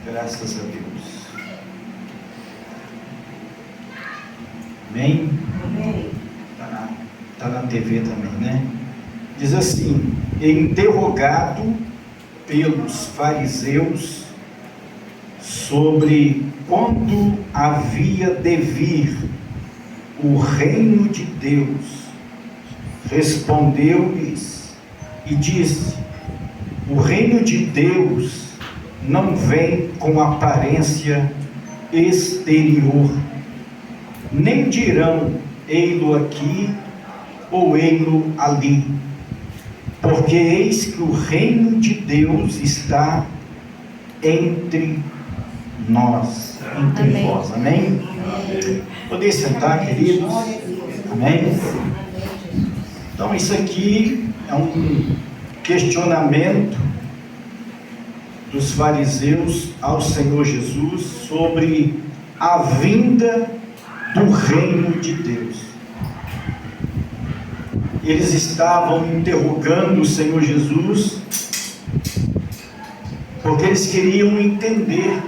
Graças a Deus. Amém? Amém. Tá na TV também, né? Diz assim: interrogado pelos fariseus sobre quando havia de vir o reino de Deus, respondeu-lhes e disse: o reino de Deus não vem com aparência exterior, nem dirão ei-lo aqui ou ei-lo ali, porque eis que o reino de Deus está entre nós, entre Amém. vós. Amém? Poder sentar, queridos? Amém? Então isso aqui é um questionamento dos fariseus ao Senhor Jesus sobre a vinda do reino de Deus. Eles estavam interrogando o Senhor Jesus porque eles queriam entender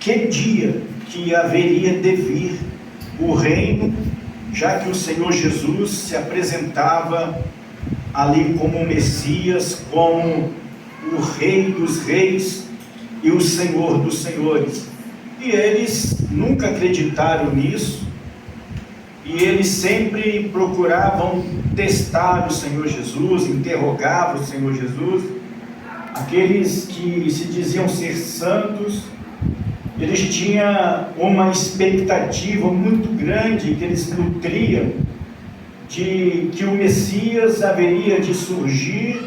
que dia que haveria de vir o reino, já que o Senhor Jesus se apresentava ali como o Messias, como o Rei dos Reis e o Senhor dos Senhores. E eles nunca acreditaram nisso, e eles sempre procuravam testar o Senhor Jesus, interrogavam o Senhor Jesus. Aqueles que se diziam ser santos, eles tinham uma expectativa muito grande que eles nutriam de que o Messias haveria de surgir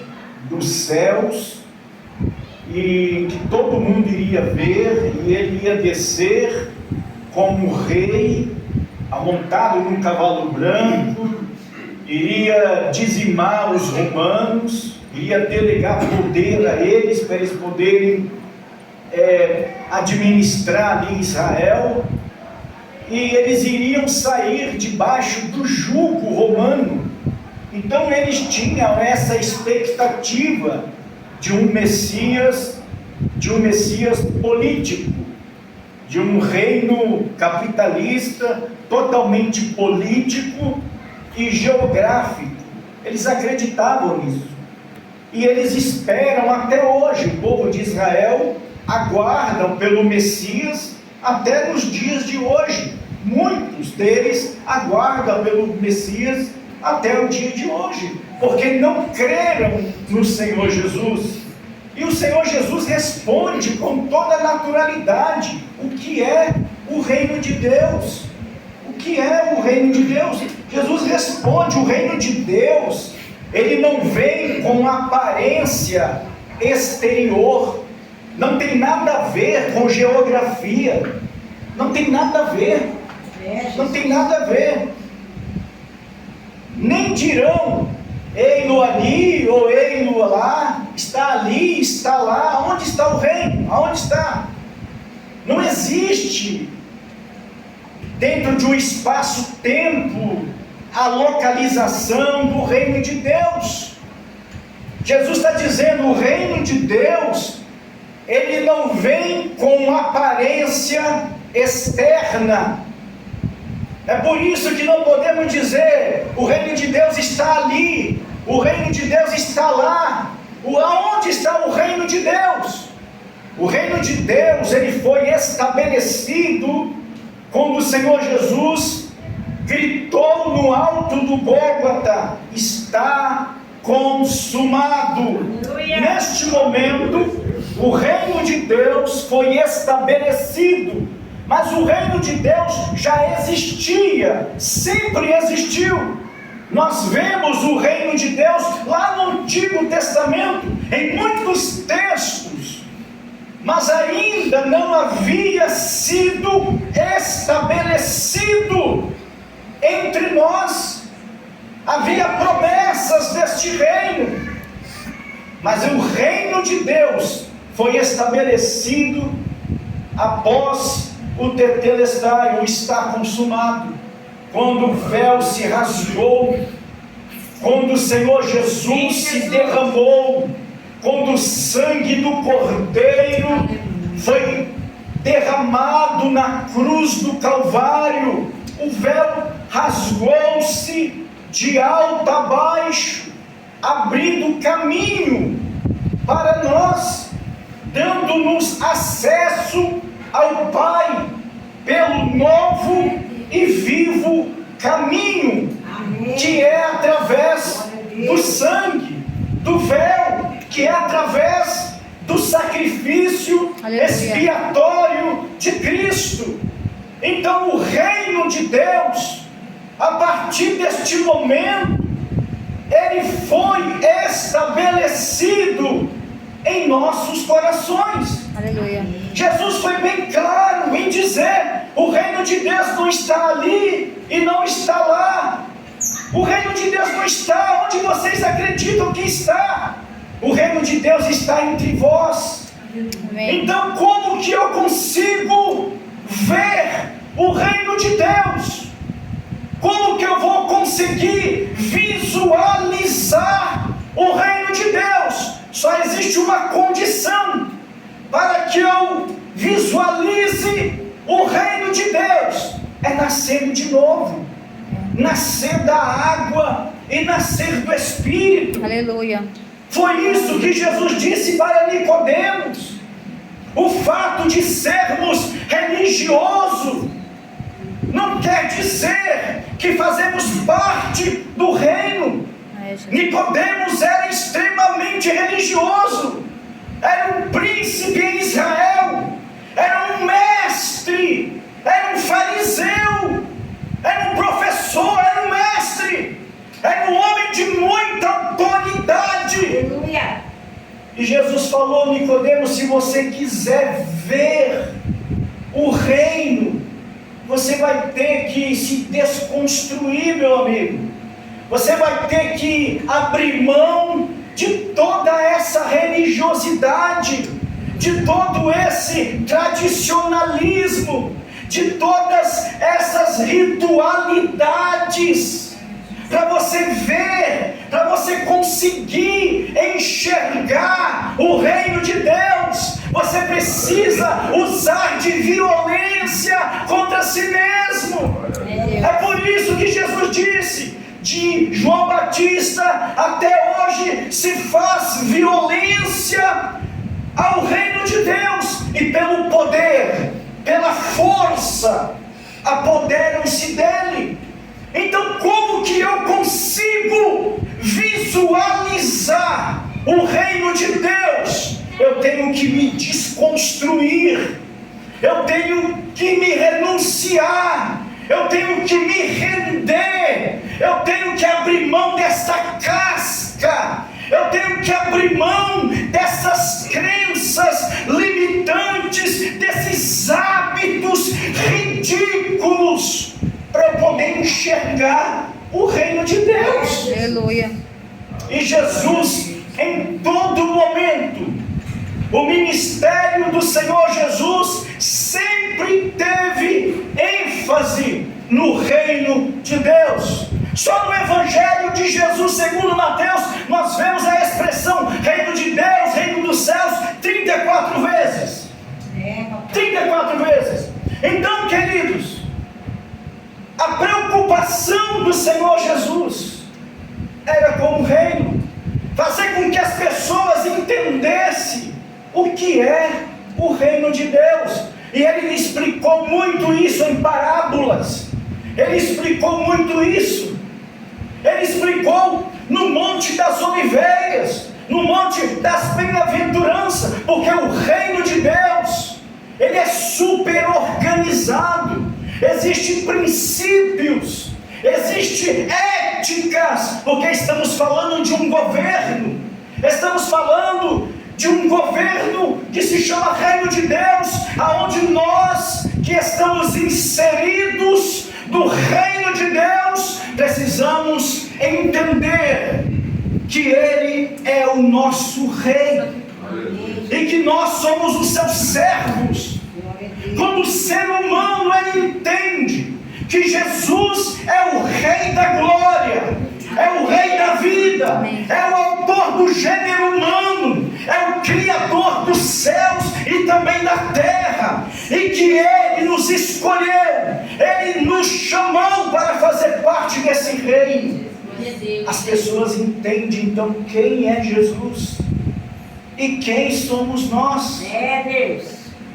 dos céus e que todo mundo iria ver, e ele ia descer como rei, montado num cavalo branco, iria dizimar os romanos, iria delegar poder a eles para eles poderem administrar ali Israel, e eles iriam sair debaixo do jugo romano. Então eles tinham essa expectativa de um Messias político, de um reino capitalista, totalmente político e geográfico. Eles acreditavam nisso, e eles esperam até hoje. O povo de Israel aguardam pelo Messias até nos dias de hoje. Muitos deles aguardam pelo Messias até o dia de hoje, porque não creram no Senhor Jesus. E o Senhor Jesus responde com toda a naturalidade o que é o reino de Deus. O que é o reino de Deus? Jesus responde: o reino de Deus, ele não vem com aparência exterior, não tem nada a ver com geografia, não tem nada a ver, não tem nada a ver. Nem dirão ei-lo ali ou ei-lo lá, está ali, está lá. Onde está o reino? Aonde está? Não existe dentro de um espaço-tempo a localização do reino de Deus. Jesus está dizendo: o reino de Deus, ele não vem com aparência externa. É por isso que não podemos dizer o reino de Deus está ali, o reino de Deus está lá. Aonde está o reino de Deus? O reino de Deus, ele foi estabelecido quando o Senhor Jesus gritou no alto do Gólgota: está consumado. Neste momento, o reino de Deus foi estabelecido. Mas o reino de Deus já existia, sempre existiu. Nós vemos o reino de Deus lá no Antigo Testamento, em muitos textos, mas ainda não havia sido estabelecido entre nós. Havia promessas deste reino, mas o reino de Deus foi estabelecido após o tetelestai, o está consumado, quando o véu se rasgou, quando o Senhor Jesus se derramou, quando o sangue do Cordeiro foi derramado na cruz do Calvário, o véu rasgou-se de alto a baixo, abrindo caminho para nós, dando-nos acesso ao Pai pelo novo e vivo caminho, que é através do sangue, do véu, que é através do sacrifício expiatório de Cristo. Então o reino de Deus, a partir deste momento, ele foi estabelecido em nossos corações. Aleluia. Jesus foi bem claro em dizer: o reino de Deus não está ali e não está lá. O reino de Deus não está onde vocês acreditam que está. O reino de Deus está entre vós. Amém. Então, como que eu consigo ver o reino de Deus? Como que eu vou conseguir visualizar o reino de Deus? Só existe uma condição para que eu visualize o reino de Deus: é nascer de novo, nascer da água e nascer do Espírito. Aleluia. Foi isso que Jesus disse para Nicodemos. O fato de sermos religiosos não quer dizer que fazemos parte do reino. Nicodemos era extremamente religioso, era um príncipe em Israel, era um mestre, era um fariseu, era um professor, era um mestre, era um homem de muita autoridade. Aleluia. E Jesus falou: Nicodemos, se você quiser ver o reino, você vai ter que se desconstruir, meu amigo. Você vai ter que abrir mão de toda essa religiosidade, de todo esse tradicionalismo, de todas essas ritualidades, para você ver, para você conseguir enxergar o reino de Deus. Você precisa usar de violência contra si mesmo. É por isso que Jesus disse: de João Batista até hoje se faz violência ao reino de Deus, e pelo poder, pela força, apoderam-se dele. Então, como que eu consigo visualizar o reino de Deus? Eu tenho que me desconstruir, eu tenho que me renunciar, eu tenho que me render, eu tenho que abrir mão dessa casca, eu tenho que abrir mão dessas crenças limitantes, desses hábitos ridículos, para eu poder enxergar o reino de Deus. Aleluia. E Jesus, em todo momento, o ministério do Senhor Jesus sempre teve ênfase no reino de Deus. Só no Evangelho de Jesus segundo Mateus nós vemos a expressão reino de Deus, reino dos céus 34 vezes. 34 vezes. Então, queridos, a preocupação do Senhor Jesus era com o reino, fazer com que as pessoas entendessem o que é o reino de Deus. E ele explicou muito isso em parábolas. Ele explicou muito isso. Ele explicou no Monte das Oliveiras, no Monte das Bem-aventuranças, porque o reino de Deus, ele é super organizado. Existem princípios, existem éticas, porque estamos falando de um governo, estamos falando de um governo que se chama Reino de Deus, aonde nós que estamos inseridos no Reino de Deus, precisamos entender que Ele é o nosso Rei, e que nós somos os seus servos. Quando o ser humano ele entende que Jesus é o Rei da glória, é o Rei da vida, é o autor do gênero humano, é o Criador dos céus e também da terra, que Ele nos escolheu, Ele nos chamou para fazer parte desse reino. As pessoas entendem então quem é Jesus e quem somos nós.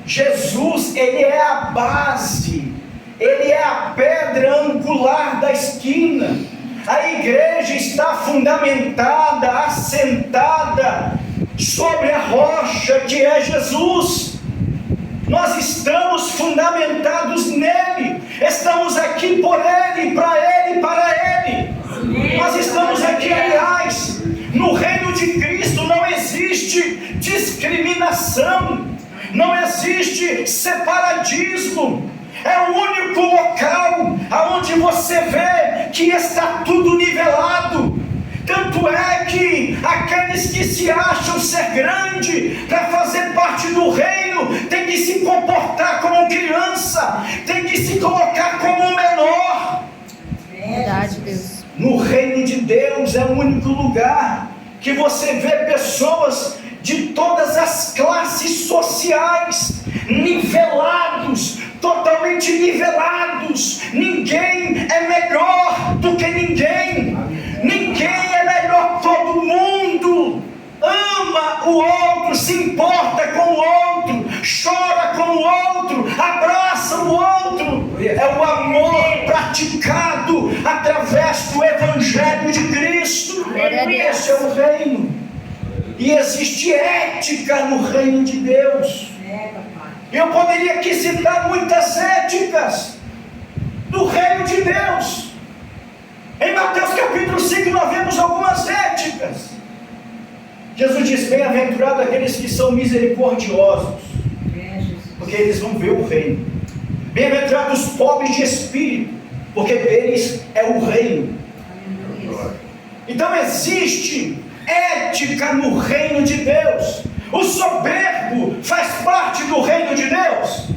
Jesus, Ele é a base, Ele é a pedra angular da esquina. A igreja está fundamentada, assentada sobre a rocha que é Jesus. Nós estamos fundamentados nele, estamos aqui por Ele, para Ele. Nós estamos aqui, aliás, no reino de Cristo não existe discriminação, não existe separatismo. É o único local onde você vê que está tudo nivelado. Tanto é que aqueles que se acham ser grande para fazer parte do reino tem que se comportar como criança, tem que se colocar como um menor. Verdade, Deus. No reino de Deus é o único lugar que você vê pessoas de todas as classes sociais, nivelados, totalmente nivelados. Ninguém é melhor do que ninguém. Ninguém é melhor, todo mundo ama o outro, se importa com o outro, chora com o outro, abraça o outro. É o amor praticado através do Evangelho de Cristo. Esse é o reino. E existe ética no reino de Deus. Eu poderia aqui citar muitas éticas do reino de Deus. Em Mateus capítulo 5 nós vemos algumas éticas. Jesus diz: bem-aventurado aqueles que são misericordiosos, porque eles vão ver o reino. Bem-aventurados os pobres de espírito, porque deles é o reino. Então existe ética no reino de Deus. O soberbo faz parte do reino de Deus?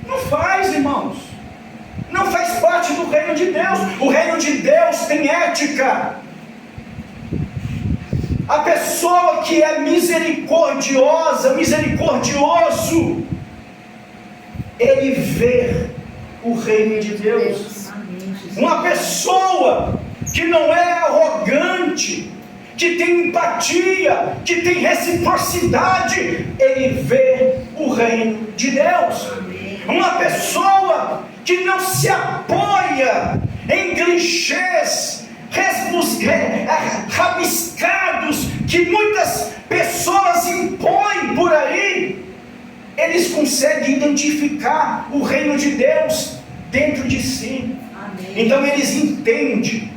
Não faz, irmãos. Não faz parte do reino de Deus. O reino de Deus tem ética. A pessoa que é misericordiosa, misericordioso, ele vê o reino de Deus. Uma pessoa que não é arrogante, que tem empatia, que tem reciprocidade, ele vê o reino de Deus. Uma pessoa que não se apoia em clichês rabiscados que muitas pessoas impõem por aí, eles conseguem identificar o reino de Deus dentro de si. Então eles entendem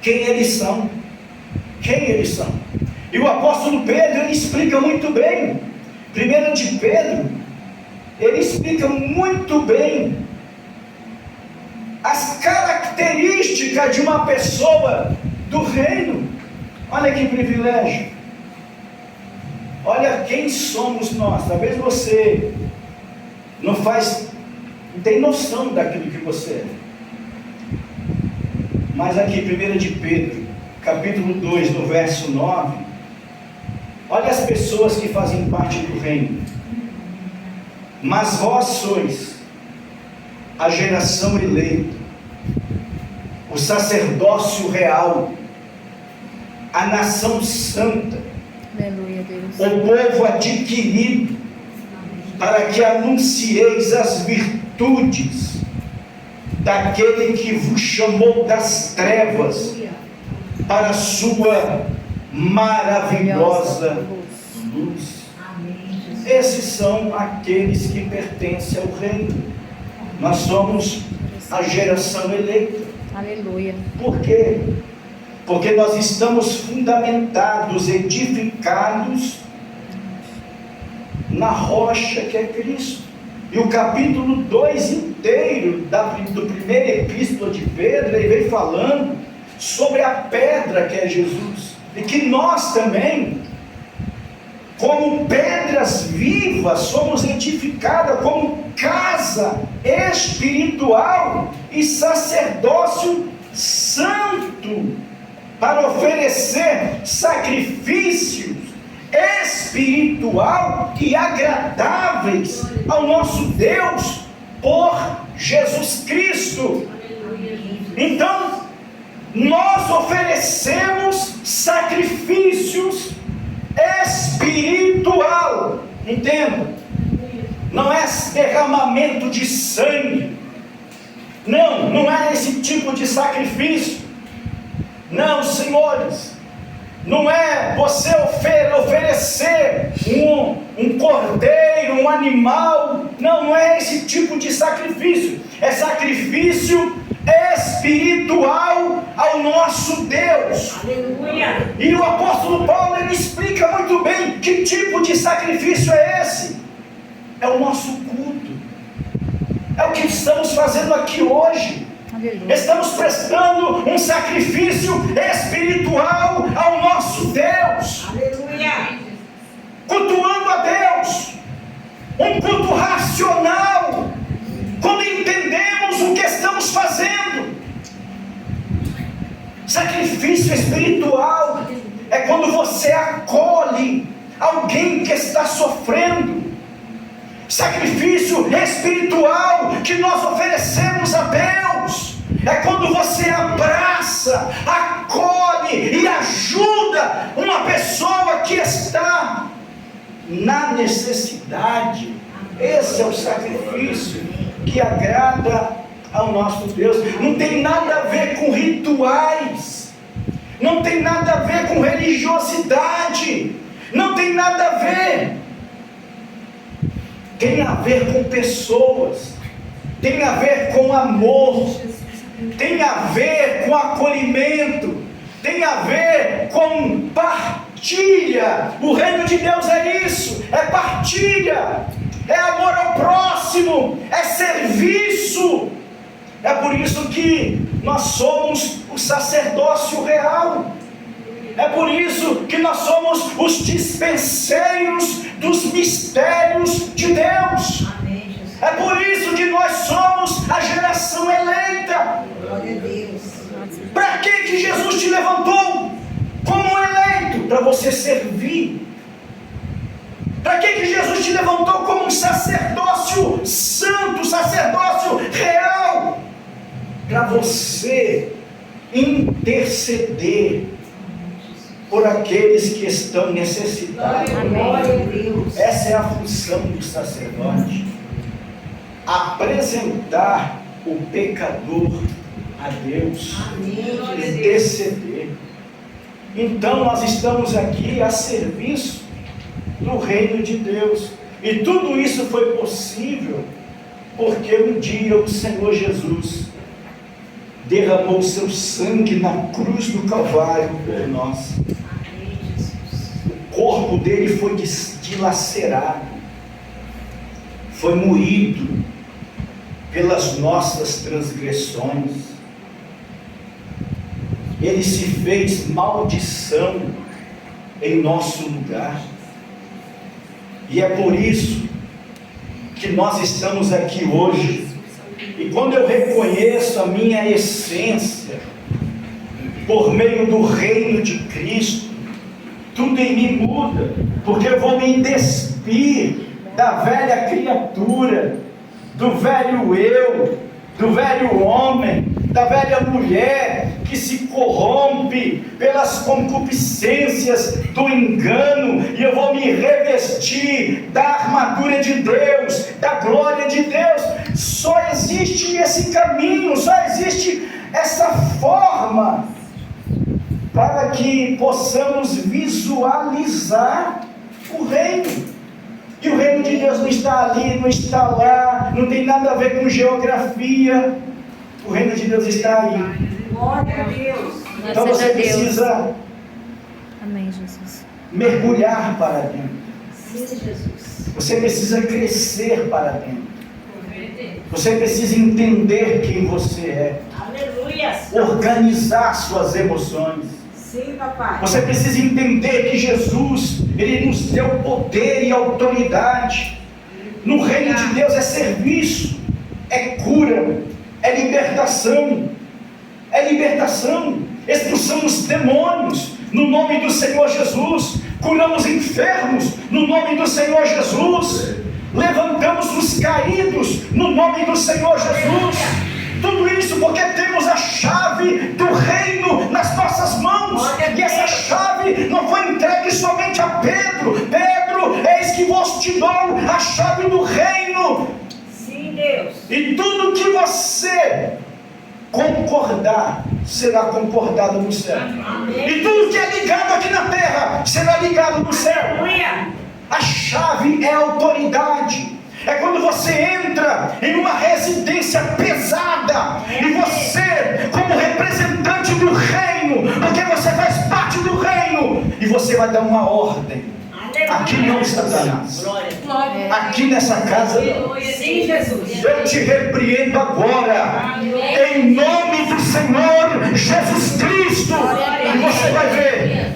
quem eles são. Quem eles são. E o apóstolo Pedro, ele explica muito bem. 1 de Pedro, ele explica muito bem as características de uma pessoa do reino. Olha que privilégio. Olha quem somos nós. Talvez você não tem noção daquilo que você é. Mas aqui, 1 de Pedro, capítulo 2, no verso 9, olha as pessoas que fazem parte do reino. Mas vós sois a geração eleita, o sacerdócio real, a nação santa, Aleluia, Deus. o povo adquirido, para que anuncieis as virtudes daquele que vos chamou das trevas para a sua maravilhosa luz. Esses são aqueles que pertencem ao reino. Nós somos a geração eleita. Aleluia. Por quê? Porque nós estamos fundamentados, edificados na rocha que é Cristo. E o capítulo 2 inteiro do primeira epístola de Pedro, ele vem falando sobre a pedra que é Jesus, e que nós também, como pedras vivas, somos edificadas como casa espiritual e sacerdócio santo, para oferecer sacrifícios espiritual e agradáveis ao nosso Deus por Jesus Cristo. Então, nós oferecemos sacrifícios espiritual. Entenda? Não é derramamento de sangue. Não é esse tipo de sacrifício. Não, senhores. Não é você oferecer um cordeiro, um animal. Não é esse tipo de sacrifício. É sacrifício espiritual ao nosso Deus. Aleluia. E o apóstolo Paulo, ele explica muito bem que tipo de sacrifício é esse. É o nosso culto. É o que estamos fazendo aqui hoje. Aleluia. Estamos prestando um sacrifício espiritual ao nosso Deus. Aleluia. Cultuando a Deus. Um culto racional. Quando entendemos o que estamos fazendo. Sacrifício espiritual é quando você acolhe alguém que está sofrendo. Sacrifício espiritual que nós oferecemos a Deus é quando você abraça, acolhe e ajuda uma pessoa que está na necessidade. Esse é o sacrifício que agrada ao nosso Deus. Não tem nada a ver com rituais, não tem nada a ver com religiosidade, não tem nada a ver. Tem a ver com pessoas, tem a ver com amor, tem a ver com acolhimento, tem a ver com partilha. O reino de Deus é isso, é partilha, é amor ao próximo, é serviço. É por isso que nós somos o sacerdócio real. É por isso que nós somos os dispenseiros dos mistérios de Deus. Amém, Jesus. É por isso que nós somos a geração eleita. Glória a Deus. Para que Jesus te levantou como eleito? Para você servir. Para que Jesus te levantou como um sacerdócio santo, sacerdócio real? Para você interceder por aqueles que estão necessitados. Glória a Deus. Essa é a função do sacerdote. Apresentar o pecador a Deus. Amém, Jesus. Interceder. Então nós estamos aqui a serviço do reino de Deus. E tudo isso foi possível porque um dia o Senhor Jesus derramou seu sangue na cruz do Calvário por nós. Amém, Jesus. O corpo dele foi dilacerado, foi moído pelas nossas transgressões. Ele se fez maldição em nosso lugar. E é por isso que nós estamos aqui hoje. E quando eu reconheço a minha essência por meio do reino de Cristo, tudo em mim muda, porque eu vou me despir da velha criatura, do velho eu, do velho homem, da velha mulher que se corrompe pelas concupiscências do engano, e eu vou me revestir da armadura de Deus, da glória de Deus. Só existe esse caminho, só existe essa forma para que possamos visualizar o reino. E o reino de Deus não está ali, não está lá, não tem nada a ver com geografia. O reino de Deus está aí. Glória a Deus. Então Glória você seja Deus. precisa Amém, Jesus. mergulhar para dentro. Sim, Jesus. Você precisa crescer para dentro. Você precisa entender quem você é. Aleluia. Organizar suas emoções. Sim, papai. Você precisa entender que Jesus, Ele nos deu poder e autoridade. No reino de Deus é serviço, é cura, é libertação. É libertação. Expulsamos demônios no nome do Senhor Jesus. curamos enfermos no nome do Senhor Jesus, levantamos os caídos no nome do Senhor Jesus. Tudo isso porque temos a chave do reino nas nossas mãos, e essa chave não foi entregue somente a Pedro. Pedro, eis que vos te dou a chave do reino. Sim, Deus. E tudo que você concordar será concordado no céu. Amém. E tudo que é ligado aqui na terra será ligado no céu. Aleluia. A chave é a autoridade. É quando você entra em uma residência pesada e você, como representante do reino, porque você faz parte do reino, e você vai dar uma ordem. Aleluia. Aqui não, Satanás. Glória. Aqui nessa casa não. Aleluia. Sim, Jesus. Eu te repreendo agora, em nome do Senhor Jesus Cristo. E você vai ver,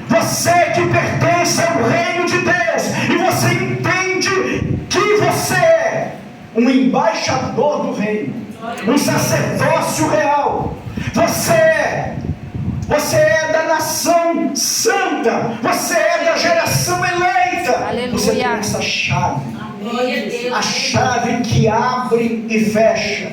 você que pertence ao reino de Deus, e você entende que você é um embaixador do reino, um sacerdócio real. Você é da nação santa, você é da geração eleita. Aleluia. Você tem essa chave, Glória a Deus. a chave que abre e fecha.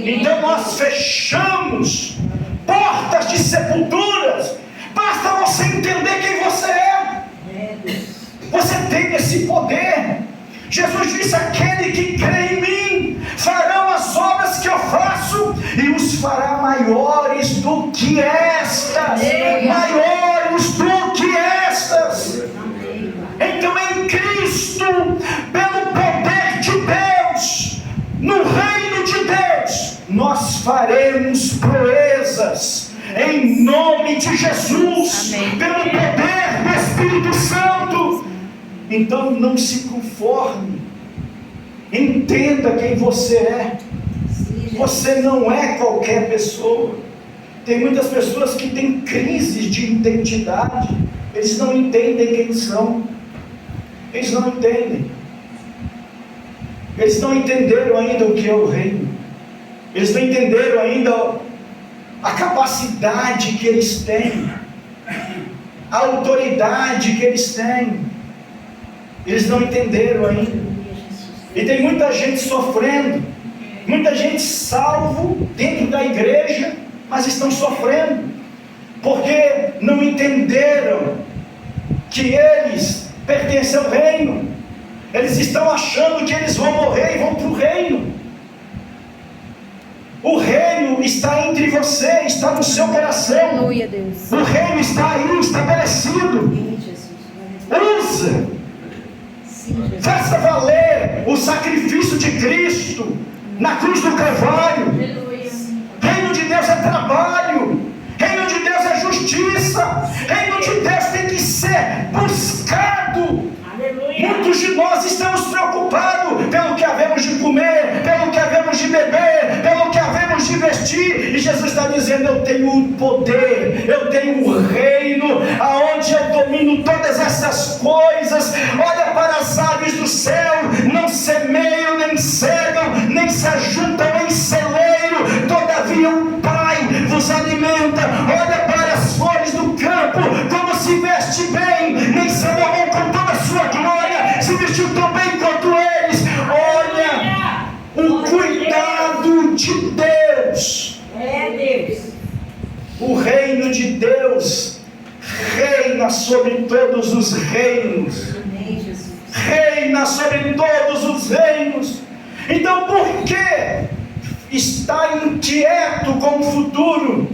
Então nós fechamos portas de sepulturas. Basta você entender quem você é. Você tem esse poder. Jesus disse: aquele que crê em mim farão as obras que eu faço, e os fará maiores do que estas. Maiores do que estas. Então em Cristo, pelo poder de Deus, no reino de Deus, nós faremos proezas, em nome de Jesus. Amém. Pelo poder do Espírito Santo. Então não se conforme, entenda quem você é. Você não é qualquer pessoa. Tem muitas pessoas que têm crises de identidade, eles não entendem quem são, eles não entendem, eles não entenderam ainda o que é o reino, eles não entenderam ainda a capacidade que eles têm, a autoridade que eles têm. Eles não entenderam ainda. E tem muita gente sofrendo, muita gente salvo dentro da igreja, mas estão sofrendo, porque não entenderam que eles pertencem ao reino. Eles estão achando que eles vão morrer e vão para o reino. O reino está entre você, está no seu coração. Aleluia, Deus. O reino está aí estabelecido. Usa. Faça valer o sacrifício de Cristo na cruz do Calvário. Reino de Deus é trabalho, reino de Deus é justiça, reino de Deus tem que ser buscado. Muitos de nós estamos preocupados pelo que havemos de comer, pelo que havemos de beber, pelo que havemos de vestir, e Jesus está dizendo: eu tenho o poder, eu tenho o reino, aonde eu domino todas essas coisas. Olha para as aves do céu, não semeiam, nem cegam, nem se ajuntam em celeiro, todavia o Pai vos alimenta. Olha para as flores do campo, como se veste bem, nem Salomão com toda a sua glória se vestiu tão bem quanto eles. Olha o cuidado de Deus. O reino de Deus reina sobre todos os reinos. Reina sobre todos os reinos. Então por que está inquieto com o futuro,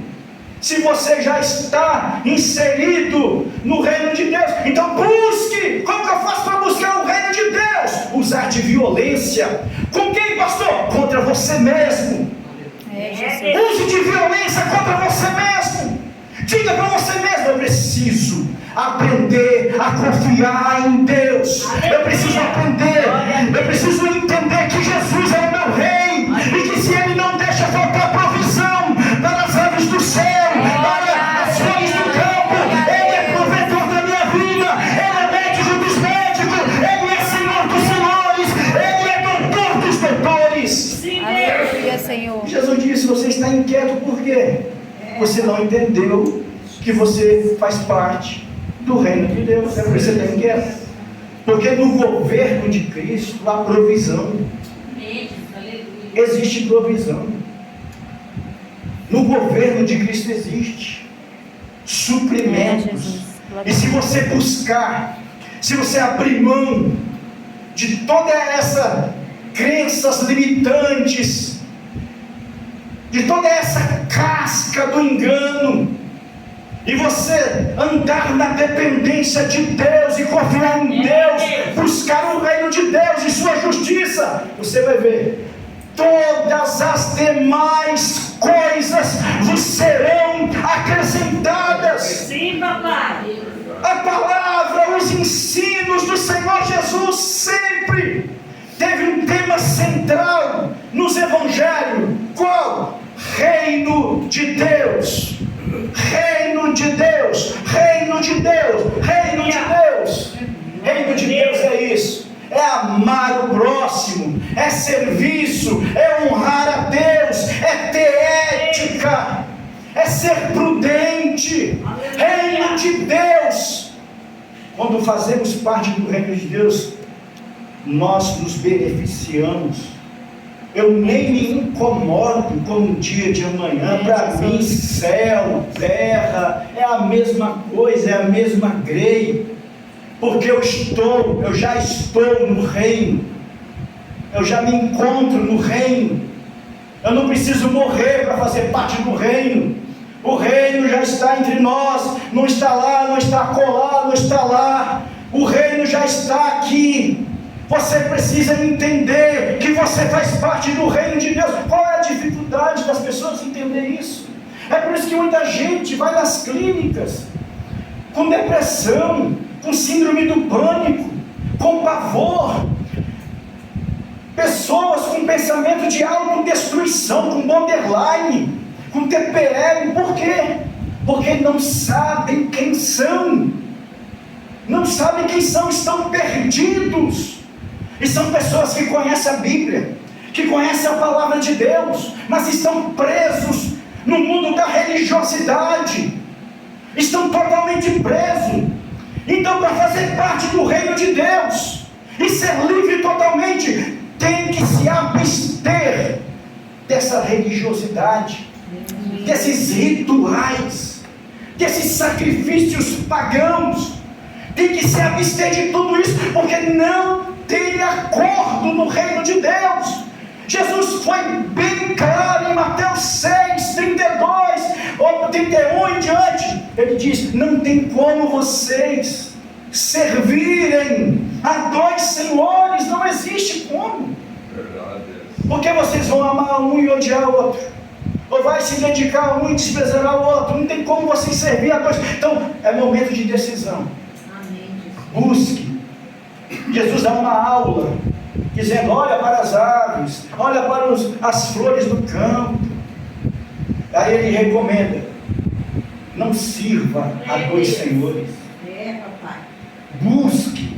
se você já está inserido no reino de Deus? Então busque. Como que eu faço para buscar o reino de Deus? Usar de violência. Com quem, pastor? Contra você mesmo. Use de violência contra você mesmo. Diga para você mesmo: eu preciso aprender a confiar em Deus. Eu preciso aprender, eu preciso entender que Jesus é o meu rei, e que se Ele não deixa faltar provisão para as aves do céu, para as flores do campo, Ele é provedor da minha vida, Ele é médico dos médicos, Ele é Senhor dos senhores, Ele é doutor dos doutores. Aleluia, Senhor. Jesus disse: você está inquieto por quê? Você não entendeu que você faz parte do reino de Deus. É por isso que você tem inquieto. Porque no governo de Cristo há provisão. Existe provisão. No governo de Cristo existe suprimentos. E se você buscar, se você abrir mão de toda essa crenças limitantes, de toda essa casca do engano, e você andar na dependência de Deus e confiar em Deus, buscar o reino de Deus e sua justiça, você vai ver, todas as demais coisas vos serão acrescentadas. Sim, papai. A palavra, os ensinos do Senhor Jesus sempre teve um tema central nos evangelhos. Qual? Reino de Deus. Reino de Deus. Reino de Deus. Reino de Deus. Reino de Deus é isso. É amar o próximo, é serviço, é honrar a Deus, é ter ética, é ser prudente. Reino de Deus. Quando fazemos parte do reino de Deus, nós nos beneficiamos. Eu nem me incomodo com o dia de amanhã. Para mim, céu, terra, é a mesma coisa, é a mesma grei. Porque eu já estou no reino. Eu já me encontro no reino. Eu não preciso morrer para fazer parte do reino. O reino já está entre nós. Não está lá, não está acolá, não está lá. O reino já está aqui. Você precisa entender que você faz parte do reino de Deus. Qual é a dificuldade das pessoas entender isso? É por isso que muita gente vai nas clínicas com depressão, com síndrome do pânico, com pavor. Pessoas com pensamento de autodestruição, com borderline, com TPM. Por quê? Porque não sabem quem são. Não sabem quem são, estão perdidos. E são pessoas que conhecem a Bíblia, que conhecem a palavra de Deus, mas estão presos no mundo da religiosidade. Estão totalmente presos. Então, para fazer parte do reino de Deus e ser livre totalmente, tem que se abster dessa religiosidade, desses rituais, desses sacrifícios pagãos. Tem que se abster de tudo isso, porque não tem acordo no reino de Deus. Jesus foi bem claro em Mateus 6, 32 ou 31 em diante. Ele diz: não tem como vocês servirem a dois senhores. Não existe como. Porque vocês vão amar um e odiar o outro, ou vai se dedicar a um e desprezar o outro. Não tem como vocês servir a dois. Então é momento de decisão. Busque. Jesus dá uma aula dizendo: olha para as aves, olha para as flores do campo. Aí ele recomenda: não sirva a dois senhores. Papai. Busque.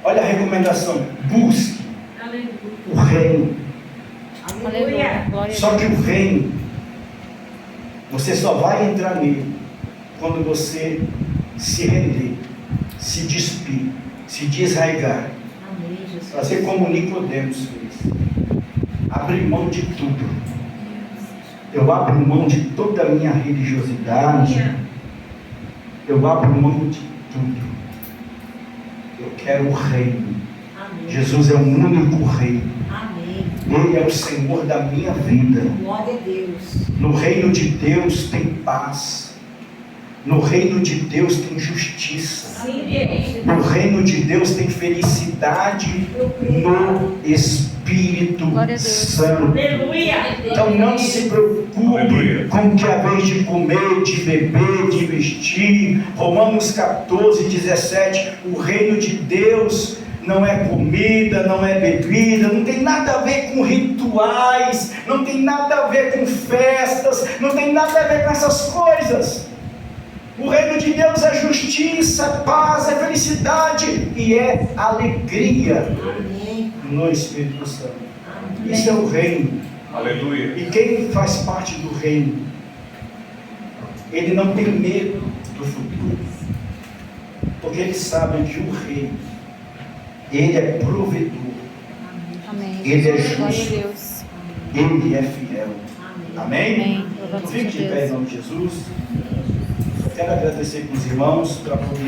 Olha a recomendação: busque o reino. Aleluia. Só que o reino, você só vai entrar nele quando você se render, se despir, se desarraigar. Fazer como Nicodemos fez. Abrir mão de tudo. Eu abro mão de toda a minha religiosidade. Eu abro mão de tudo. Eu quero o reino. Amém. Jesus é o único rei. Amém. Ele é o Senhor da minha vida. Glória a Deus. No reino de Deus tem paz. No reino de Deus tem justiça. Sim, Deus. No reino de Deus tem felicidade no Espírito Santo. Aleluia. Então não se preocupe com o que é a vez de comer, de beber, de vestir. Romanos 14, 17. O reino de Deus não é comida, não é bebida, não tem nada a ver com rituais, não tem nada a ver com festas, não tem nada a ver com essas coisas. O reino de Deus é justiça, é paz, é felicidade e é alegria no Espírito Santo. Isso é o reino. Aleluia. E quem faz parte do reino, ele não tem medo do futuro. Porque eles sabem que o rei, ele é provedor, Amém. ele é Glória a justo, Deus. ele é fiel. Amém? Amém. Louvado Fique seja de pé em Deus. nome de Jesus. Quero agradecer com os irmãos para poder